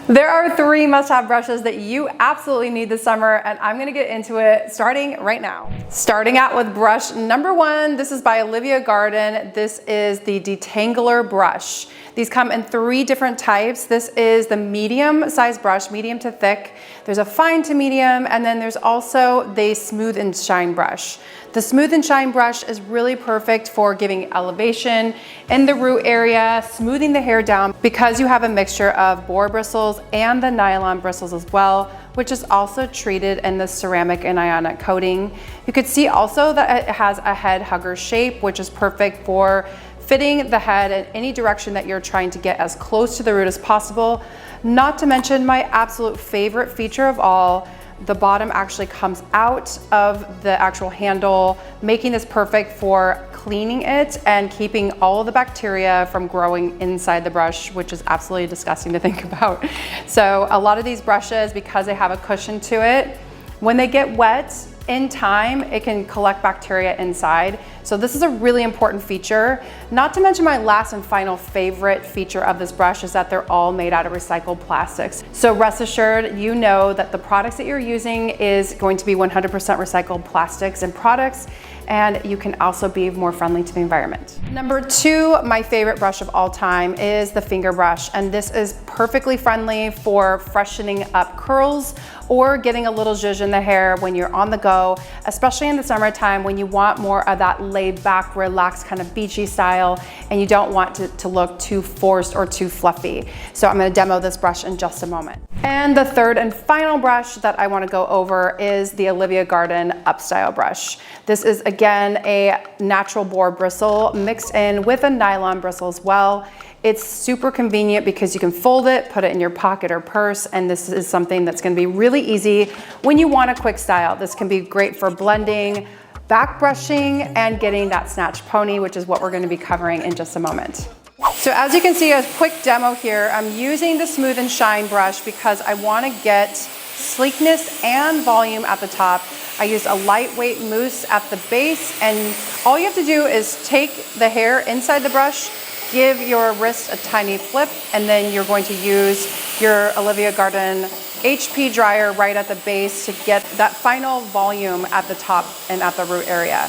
There are 3 must-have brushes that you absolutely need this summer, and I'm gonna get into it starting right now. Starting out with brush number 1, this is by Olivia Garden. This is the Detangler brush. These come in 3 different types. This is the medium size brush, medium to thick. There's a fine to medium, and then there's also the smooth and shine brush. The smooth and shine brush is really perfect for giving elevation in the root area, smoothing the hair down because you have a mixture of boar bristles and the nylon bristles as well, which is also treated in the ceramic and ionic coating. You could see also that it has a head hugger shape, which is perfect for fitting the head in any direction that you're trying to get as close to the root as possible. Not to mention my absolute favorite feature of all, the bottom actually comes out of the actual handle, making this perfect for cleaning it and keeping all of the bacteria from growing inside the brush, which is absolutely disgusting to think about. So a lot of these brushes, because they have a cushion to it, when they get wet in time, it can collect bacteria inside. So this is a really important feature. Not to mention my last and final favorite feature of this brush is that they're all made out of recycled plastics. So rest assured, you know that the products that you're using is going to be 100% recycled plastics and products, and you can also be more friendly to the environment. Number 2, my favorite brush of all time is the Fingerbrush, and this is perfectly friendly for freshening up curls or getting a little zhuzh in the hair when you're on the go, especially in the summertime when you want more of that laid back, relaxed kind of beachy style and you don't want it to look too forced or too fluffy. So I'm gonna demo this brush in just a moment. And the 3rd and final brush that I wanna go over is the Olivia Garden Upstyle brush. This is again a natural boar bristle mixed in with a nylon bristle as well. It's super convenient because you can fold it, put it in your pocket or purse, and this is something that's gonna be really easy when you want a quick style. This can be great for blending, back brushing, and getting that snatched pony, which is what we're gonna be covering in just a moment. So as you can see, a quick demo here, I'm using the Smooth and Shine brush because I wanna get sleekness and volume at the top. I used a lightweight mousse at the base, and all you have to do is take the hair inside the brush, give your wrist a tiny flip, and then you're going to use your Olivia Garden HP dryer right at the base to get that final volume at the top and at the root area.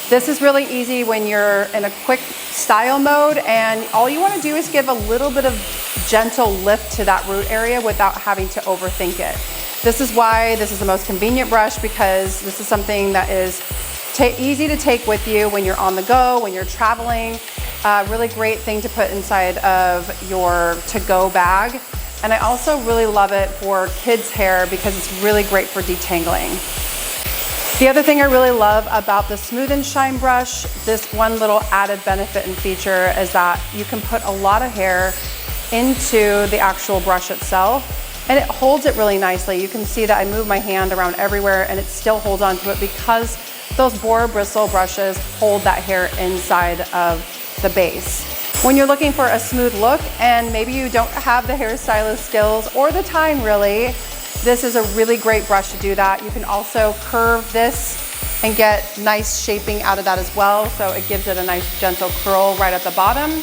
This is really easy when you're in a quick style mode, and all you want to do is give a little bit of gentle lift to that root area without having to overthink it. This is why this is the most convenient brush, because this is something that is easy to take with you when you're on the go, when you're traveling. Really great thing to put inside of your to-go bag. And I also really love it for kids' hair because it's really great for detangling. The other thing I really love about the Smooth and Shine brush, this one little added benefit and feature is that you can put a lot of hair into the actual brush itself, and it holds it really nicely. You can see that I move my hand around everywhere and it still holds onto it because those boar bristle brushes hold that hair inside of the base. When you're looking for a smooth look and maybe you don't have the hairstylist skills or the time really, this is a really great brush to do that. You can also curve this and get nice shaping out of that as well. So it gives it a nice gentle curl right at the bottom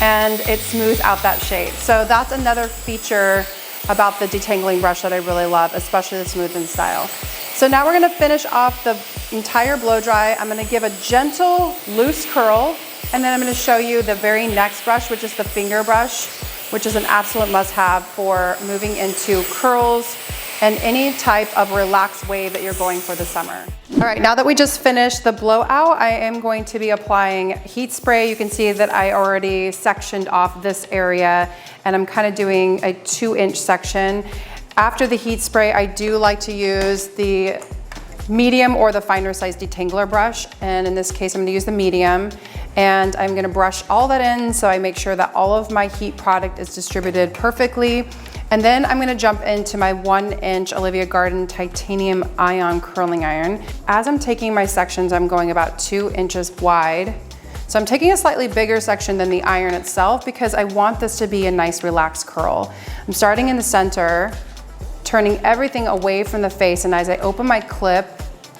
and it smooths out that shape. So that's another feature about the detangling brush that I really love, especially the Smooth and Style. So now we're gonna finish off the entire blow dry. I'm gonna give a gentle loose curl, and then I'm gonna show you the very next brush, which is the Fingerbrush, which is an absolute must-have for moving into curls and any type of relaxed wave that you're going for the summer. All right, now that we just finished the blowout, I am going to be applying heat spray. You can see that I already sectioned off this area, and I'm kind of doing a 2-inch section. After the heat spray, I do like to use the medium or the finer size detangler brush, and in this case I'm going to use the medium, and I'm going to brush all that in so I make sure that all of my heat product is distributed perfectly. And then I'm going to jump into my 1-inch Olivia Garden titanium ion curling iron. As I'm taking my sections, I'm going about 2 inches wide. So I'm taking a slightly bigger section than the iron itself because I want this to be a nice relaxed curl. I'm starting in the center, turning everything away from the face, and as I open my clip,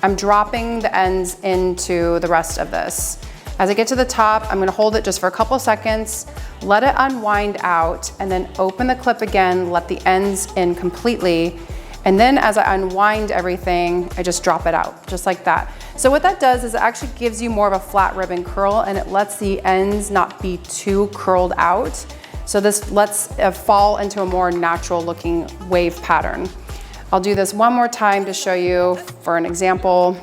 I'm dropping the ends into the rest of this. As I get to the top, I'm gonna hold it just for a couple seconds, let it unwind out, and then open the clip again, let the ends in completely. And then as I unwind everything, I just drop it out, just like that. So what that does is it actually gives you more of a flat ribbon curl, and it lets the ends not be too curled out. So this lets it fall into a more natural looking wave pattern. I'll do this one more time to show you for an example,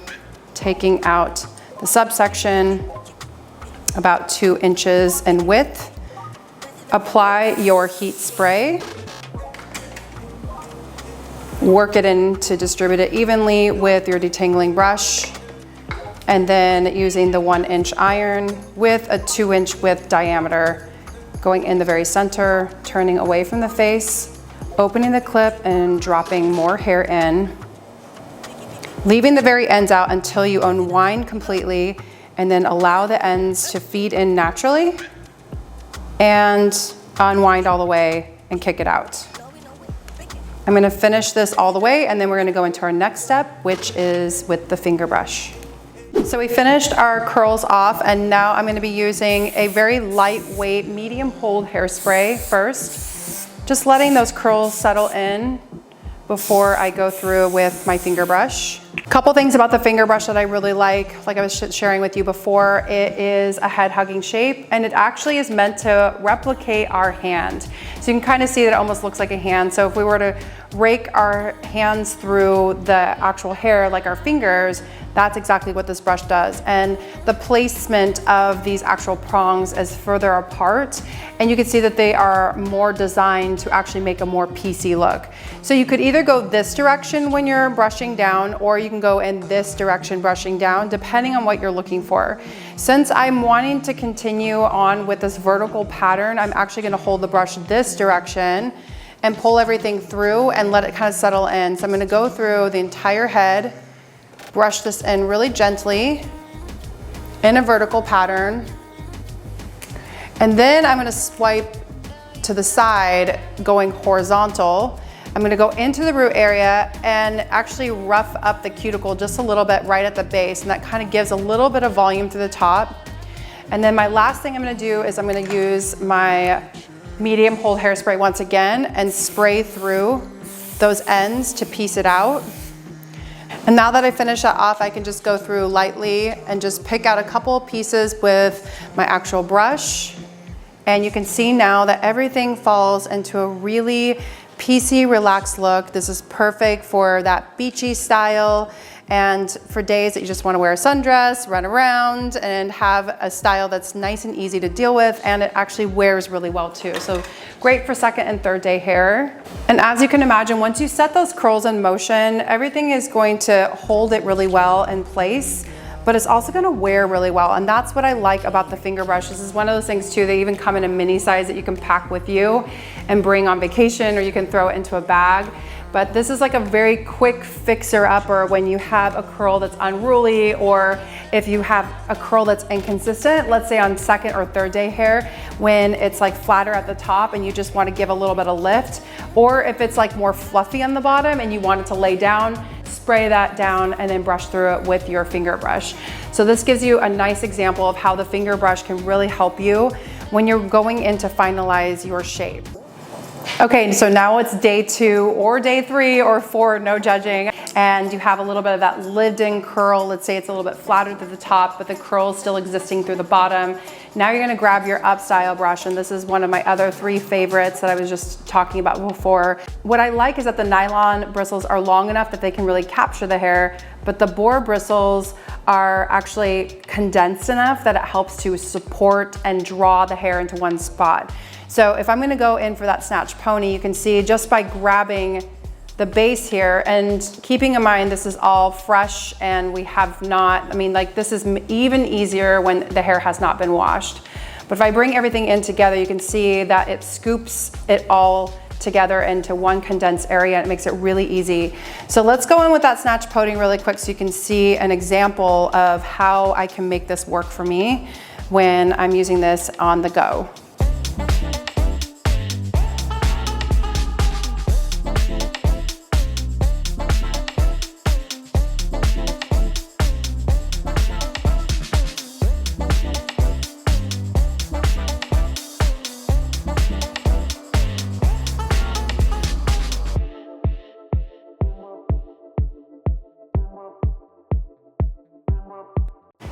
taking out the subsection about 2 inches in width. Apply your heat spray. Work it in to distribute it evenly with your detangling brush. And then using the 1-inch iron with a 2-inch width diameter, going in the very center, turning away from the face, opening the clip and dropping more hair in. Leaving the very ends out until you unwind completely, and then allow the ends to feed in naturally and unwind all the way and kick it out. I'm gonna finish this all the way, and then we're gonna go into our next step, which is with the finger brush. So we finished our curls off, and now I'm gonna be using a very lightweight, medium hold hairspray first, just letting those curls settle in before I go through with my finger brush. A couple things about the finger brush that I really like I was sharing with you before, it is a head hugging shape, and it actually is meant to replicate our hand. So you can kind of see that it almost looks like a hand. So if we were to rake our hands through the actual hair like our fingers, that's exactly what this brush does. And the placement of these actual prongs is further apart, and you can see that they are more designed to actually make a more piecey look. So you could either go this direction when you're brushing down, or you can go in this direction brushing down, depending on what you're looking for. Since I'm wanting to continue on with this vertical pattern, I'm actually gonna hold the brush this direction and pull everything through and let it kind of settle in. So I'm gonna go through the entire head, brush this in really gently in a vertical pattern. And then I'm gonna swipe to the side going horizontal. I'm gonna go into the root area and actually rough up the cuticle just a little bit right at the base, and that kind of gives a little bit of volume through the top. And then my last thing I'm gonna do is I'm gonna use my medium hold hairspray once again and spray through those ends to piece it out. And now that I finish that off, I can just go through lightly and just pick out a couple of pieces with my actual brush. And you can see now that everything falls into a really piecey, relaxed look. This is perfect for that beachy style and for days that you just want to wear a sundress, run around, and have a style that's nice and easy to deal with, and it actually wears really well too. So great for second and third day hair. And as you can imagine, once you set those curls in motion, everything is going to hold it really well in place, but it's also gonna wear really well. And that's what I like about the finger brush. This is one of those things too, they even come in a mini size that you can pack with you and bring on vacation, or you can throw it into a bag. But this is like a very quick fixer-upper when you have a curl that's unruly, or if you have a curl that's inconsistent, let's say on second or third day hair, when it's like flatter at the top and you just want to give a little bit of lift, or if it's like more fluffy on the bottom and you want it to lay down, spray that down and then brush through it with your finger brush. So this gives you a nice example of how the finger brush can really help you when you're going in to finalize your shape. Okay, so now it's day 2 or day 3 or 4, no judging, and you have a little bit of that lived-in curl. Let's say it's a little bit flattered at the top, but the curl is still existing through the bottom. Now you're gonna grab your up style brush, and this is one of my other 3 favorites that I was just talking about before. What I like is that the nylon bristles are long enough that they can really capture the hair, but the boar bristles are actually condensed enough that it helps to support and draw the hair into one spot. So if I'm gonna go in for that snatch pony, you can see just by grabbing the base here and keeping in mind this is all fresh and we have not, I mean, like this is even easier when the hair has not been washed. But if I bring everything in together, you can see that it scoops it all together into one condensed area, and it makes it really easy. So let's go in with that snatch pony really quick so you can see an example of how I can make this work for me when I'm using this on the go.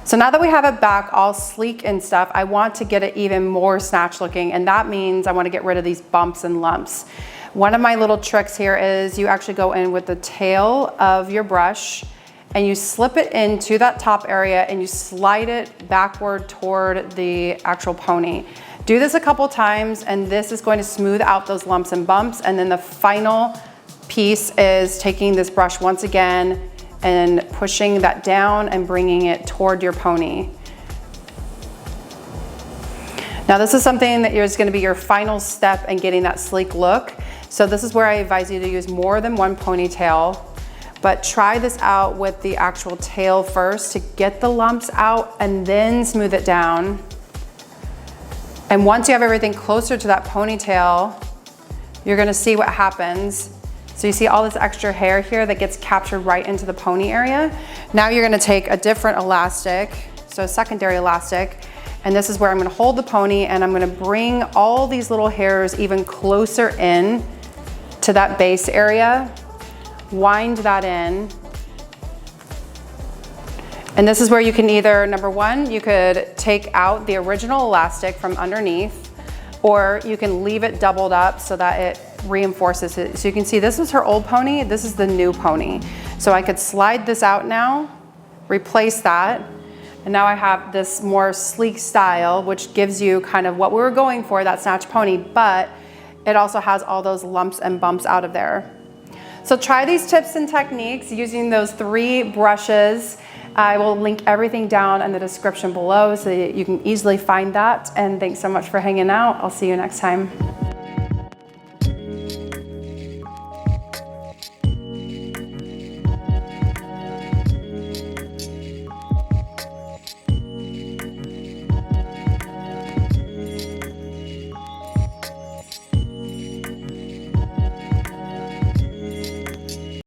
So now that we have it back all sleek and stuff, I want to get it even more snatched looking, and that means I want to get rid of these bumps and lumps. One of my little tricks here is you actually go in with the tail of your brush and you slip it into that top area and you slide it backward toward the actual pony. Do this a couple times and this is going to smooth out those lumps and bumps. And then the final piece is taking this brush once again and pushing that down and bringing it toward your pony. Now this is something that is going to be your final step in getting that sleek look. So this is where I advise you to use more than one ponytail, but try this out with the actual tail first to get the lumps out and then smooth it down. And once you have everything closer to that ponytail, you're going to see what happens. So you see all this extra hair here that gets captured right into the pony area. Now you're gonna take a different elastic, so a secondary elastic, and this is where I'm gonna hold the pony and I'm gonna bring all these little hairs even closer in to that base area, wind that in. And this is where you can either, number one, you could take out the original elastic from underneath, or you can leave it doubled up so that it reinforces it. So you can see this is her old pony, this is the new pony. So I could slide this out now, replace that, and now I have this more sleek style, which gives you kind of what we were going for, that snatch pony, but it also has all those lumps and bumps out of there. So try these tips and techniques using those 3 brushes. I will link everything down in the description below so that you can easily find that. And thanks so much for hanging out. I'll see you next time.